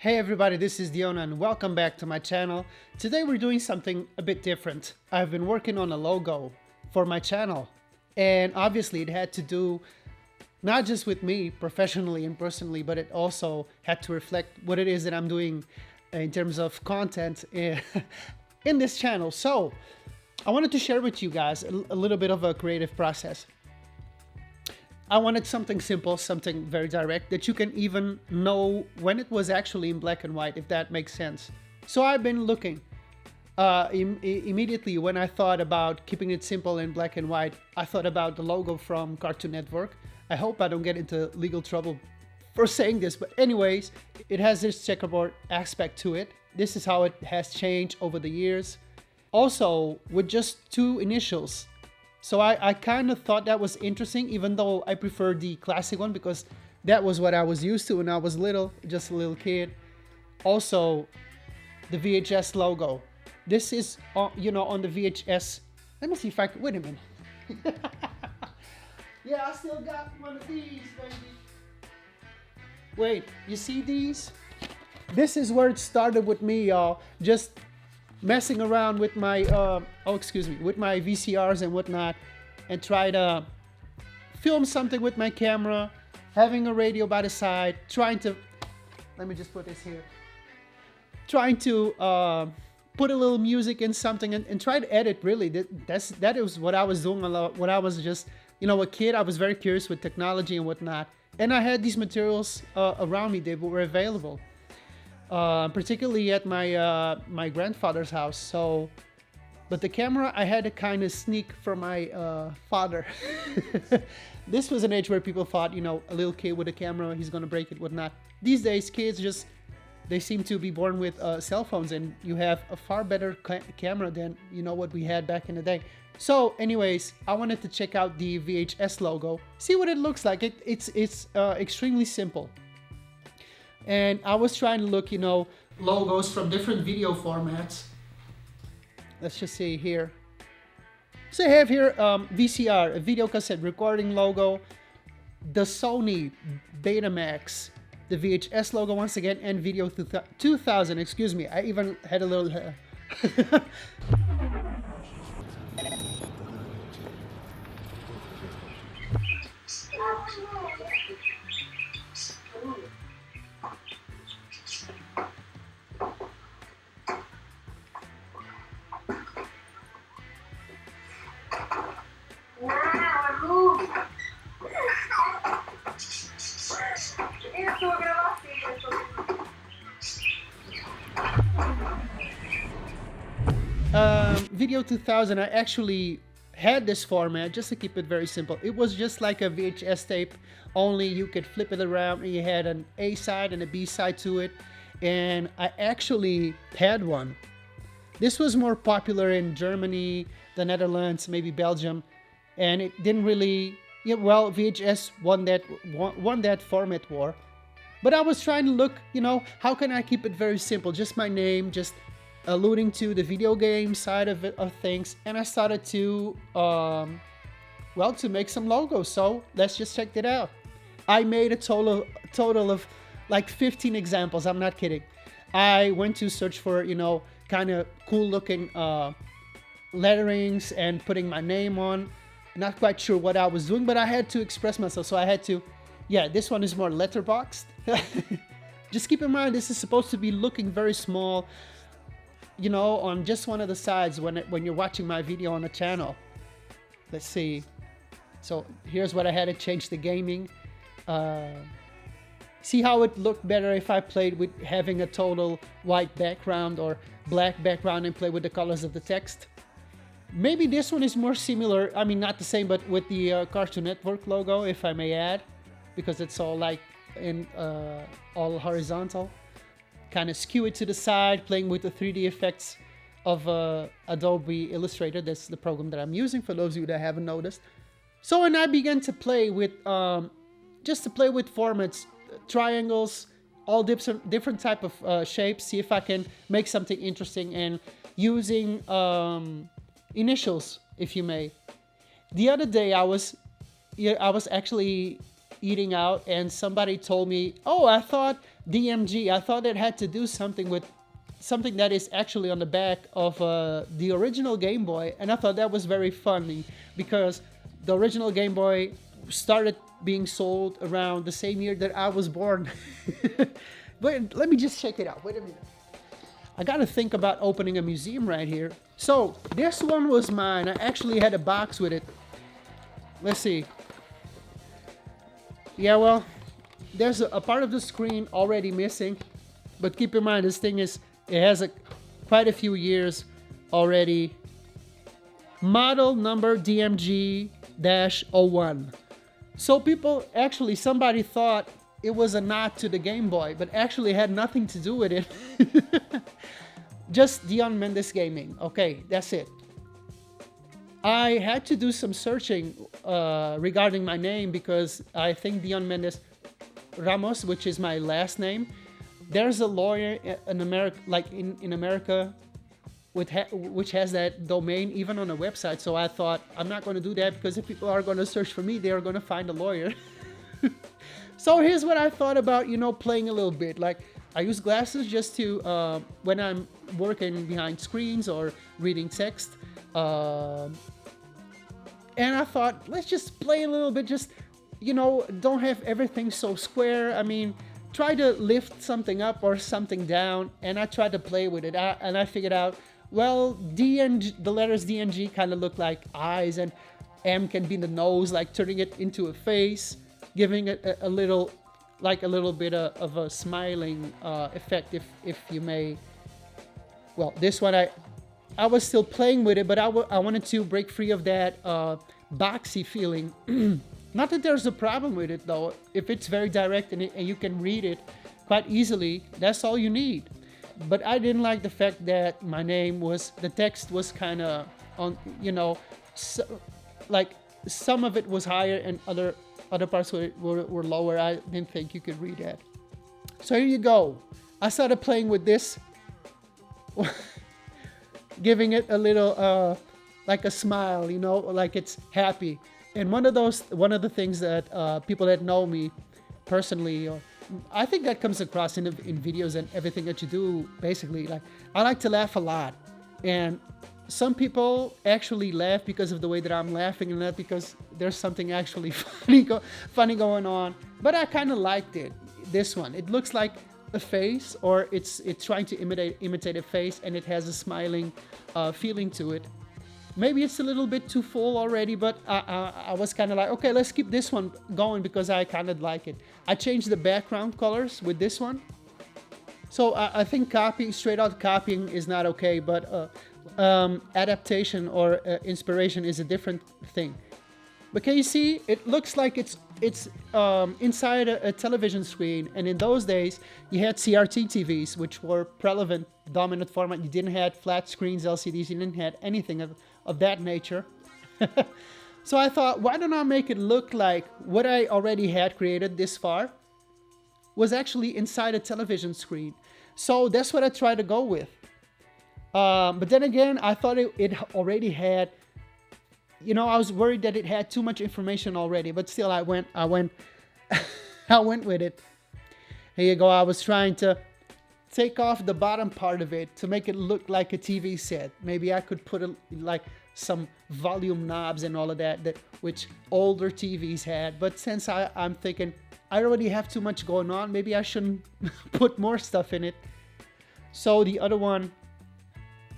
Hey everybody, this is Dion and welcome back to my channel. Today we're doing something a bit different. I've been working on a logo for my channel, and obviously it had to do not just with me professionally and personally, but it also had to reflect what it is that I'm doing in terms of content in this channel. So I wanted to share with you guys a little bit of a creative process. I wanted something simple, something very direct that you can even know when it was actually in black and white, if that makes sense. So I've been looking. Immediately when I thought about keeping it simple in black and white, I thought about the logo from Cartoon Network. I hope I don't get into legal trouble for saying this, but anyways, it has this checkerboard aspect to it. This is how it has changed over the years. Also, with just two initials. So I kind of thought that was interesting, even though I prefer the classic one because that was what I was used to when I was little, just a little kid. Also, the VHS logo. This is, on the VHS. Let me see if I can, wait a minute. Yeah, I still got one of these, baby. Wait, you see these? This is where it started with me, y'all. Just messing around with my with my VCRs and whatnot, and try to film something with my camera, having a radio by the side, trying to, let me just put this here, trying to put a little music in something and try to edit. Really, that is what I was doing a lot when I was just a kid. I was very curious with technology and whatnot, and I had these materials around me that were available. Particularly at my grandfather's house. So, but the camera I had to kind of sneak from my father. This was an age where people thought, a little kid with a camera, he's gonna break it, whatnot. These days, kids they seem to be born with cell phones, and you have a far better camera than what we had back in the day. So, anyways, I wanted to check out the VHS logo, see what it looks like. It's extremely simple. And I was trying to look, logos from different video formats. Let's just see here. So I have here VCR, a video cassette recording logo, the Sony Betamax, the VHS logo once again, and Video 2000. Excuse me, I even had a little... Video 2000, I actually had this format just to keep it very simple. It was just like a VHS tape, only you could flip it around and you had an A side and a B side to it. And I actually had one. This was more popular in Germany, the Netherlands, maybe Belgium, and it didn't really, VHS won that format war. But I was trying to look, how can I keep it very simple? Just my name, just alluding to the video game side of things, and I started to to make some logos. So let's just check it out. I made a total of like 15 examples. I'm not kidding. I went to search for kind of cool looking letterings and putting my name on. Not quite sure what I was doing, but I had to express myself, so I had to. Yeah, this one is more letterboxed. Just keep in mind, this is supposed to be looking very small, on just one of the sides when you're watching my video on the channel. Let's see. So here's what I had to change the gaming. See how it looked better if I played with having a total white background or black background and play with the colors of the text. Maybe this one is more similar. I mean, not the same, but with the Cartoon Network logo, if I may add, because it's all like in all horizontal. Kind of skew it to the side, playing with the 3D effects of Adobe Illustrator. That's the program that I'm using for those of you that haven't noticed. So when I began to play with, formats, triangles, all different type of shapes, see if I can make something interesting, and using initials, if you may. The other day I was actually eating out, and somebody told me, "Oh, I thought DMG. I thought it had to do something with something that is actually on the back of the original Game Boy, and I thought that was very funny because the original Game Boy started being sold around the same year that I was born. But let me just check it out. Wait a minute. I gotta think about opening a museum right here. So this one was mine. I actually had a box with it. Let's see. Yeah, well, there's a part of the screen already missing, but keep in mind this thing is, it has quite a few years already. Model number DMG-01. So people, actually somebody thought it was a nod to the Game Boy, but actually had nothing to do with it. Just Dion Mendes Gaming. Okay, that's it. I had to do some searching regarding my name because I think Dion Mendes Ramos, which is my last name, there's a lawyer in America, like in America, which has that domain even on a website. So I thought I'm not going to do that because if people are going to search for me, they are going to find a lawyer. So here's what I thought about, playing a little bit. Like I use glasses just to when I'm working behind screens or reading text. And I thought, let's just play a little bit. Just don't have everything so square. I mean, try to lift something up or something down, and I tried to play with it. And I figured out, well, D and G, the letters D and G kind of look like eyes, and M can be the nose, like turning it into a face, giving it a little bit of a smiling effect, if you may. Well, this one I was still playing with it, but I wanted to break free of that boxy feeling. Not that there's a problem with it, though. If it's very direct and you can read it quite easily, that's all you need. But I didn't like the fact that my name the text was kind of on, like some of it was higher and other parts were lower. I didn't think you could read that. So here you go. I started playing with this, giving it a little, like a smile, like it's happy. And one of the things that people that know me personally, I think that comes across in videos and everything that you do, basically. Like, I like to laugh a lot. And some people actually laugh because of the way that I'm laughing and not because there's something actually funny going on. But I kind of liked it, this one. It looks like a face, or it's trying to imitate a face, and it has a smiling feeling to it. Maybe it's a little bit too full already, but I was kind of like, okay, let's keep this one going because I kind of like it. I changed the background colors with this one. So I think straight out copying is not okay, but adaptation or inspiration is a different thing. But can you see? It looks like it's inside a television screen, and in those days you had CRT TVs, which were prevalent, dominant format. You didn't have flat screens, LCDs. You didn't have anything of that nature. So I thought, why don't I make it look like what I already had created this far was actually inside a television screen. So that's what I tried to go with. But then again, I thought it already had, I was worried that it had too much information already, but still I went I went with it. Here you go. I was trying to take off the bottom part of it to make it look like a TV set. Maybe I could put like some volume knobs and all of that which older TVs had. But since I'm thinking I already have too much going on, maybe I shouldn't put more stuff in it. So the other one,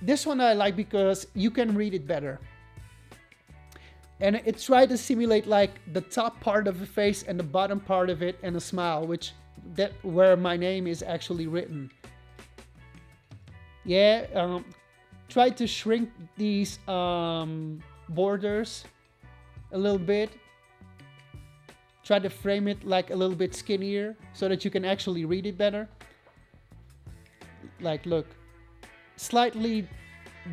this one I like because you can read it better. And it tried to simulate like the top part of the face and the bottom part of it and a smile, where my name is actually written. Yeah, tried to shrink these borders a little bit. Try to frame it like a little bit skinnier so that you can actually read it better. Like, look, slightly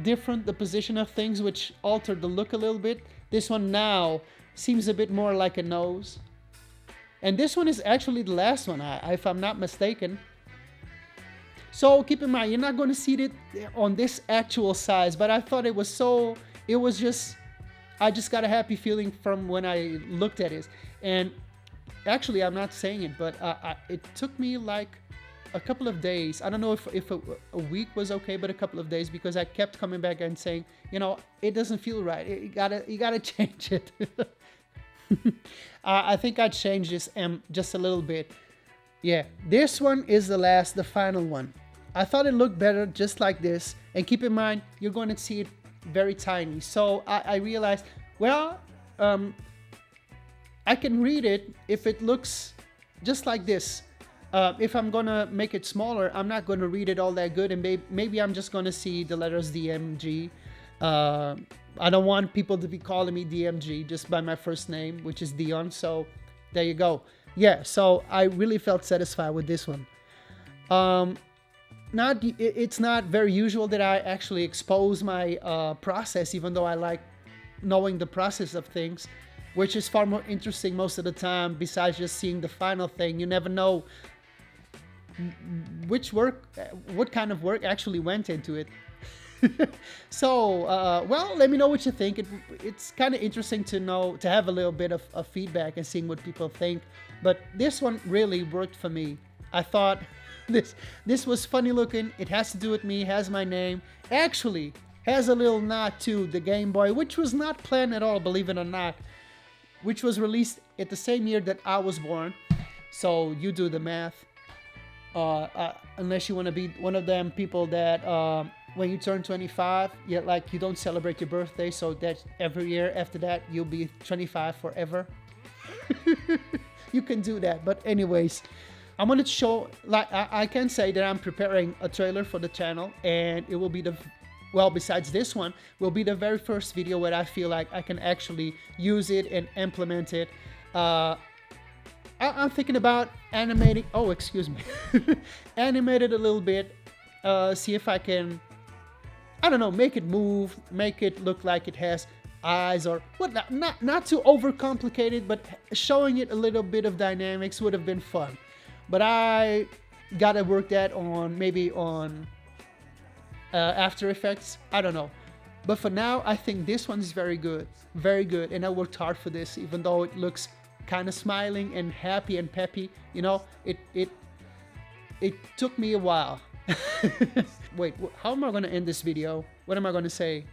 different the position of things, which altered the look a little bit. This one now seems a bit more like a nose. And this one is actually the last one, if I'm not mistaken. So keep in mind, you're not going to see it on this actual size, but I thought I just got a happy feeling from when I looked at it. And actually, I'm not saying it, but it took me like a couple of days. I don't know if a week was okay, but a couple of days, because I kept coming back and saying, you know, it doesn't feel right. You gotta change it. I think I changed this just a little bit. Yeah, this one is the final one. I thought it looked better just like this. And keep in mind, you're going to see it very tiny. So I realized, well, I can read it if it looks just like this. If I'm going to make it smaller, I'm not going to read it all that good. And maybe I'm just going to see the letters DMG. I don't want people to be calling me DMG just by my first name, which is Dion. So there you go. Yeah, so I really felt satisfied with this one. It's not very usual that I actually expose my process, even though I like knowing the process of things, which is far more interesting most of the time. Besides just seeing the final thing, you never know what kind of work actually went into it. So, well, let me know what you think. It's kind of interesting to have a little bit of feedback and seeing what people think. But this one really worked for me. I thought this was funny looking. It has to do with me, has my name. Actually, has a little nod to the Game Boy, which was not planned at all, believe it or not, which was released at the same year that I was born. So you do the math. Unless you want to be one of them people that when you turn 25, you don't celebrate your birthday, so that every year after that you'll be 25 forever. You can do that. But anyways, I'm gonna show, I can say that I'm preparing a trailer for the channel, and it will be besides this one, will be the very first video where I feel like I can actually use it and implement it. I'm thinking about animating, animate it a little bit, see if I can, I don't know, make it move, make it look like it has eyes or whatnot. Not too overcomplicated, but showing it a little bit of dynamics would have been fun. But I gotta work that on, maybe on After Effects, I don't know. But for now, I think this one is very good, and I worked hard for this, even though it looks kind of smiling and happy and peppy. You know, it took me a while. Wait, how am I going to end this video? What am I going to say?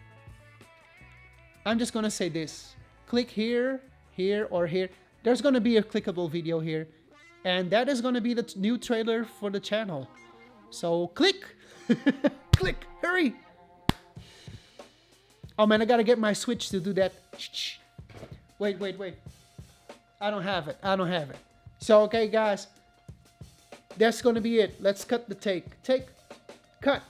I'm just going to say this. Click here, here, or here. There's going to be a clickable video here. And that is going to be the new trailer for the channel. So click. Click. Hurry. Oh man, I got to get my Switch to do that. Wait. I don't have it. So, okay, guys. That's going to be it. Let's cut the take. Cut.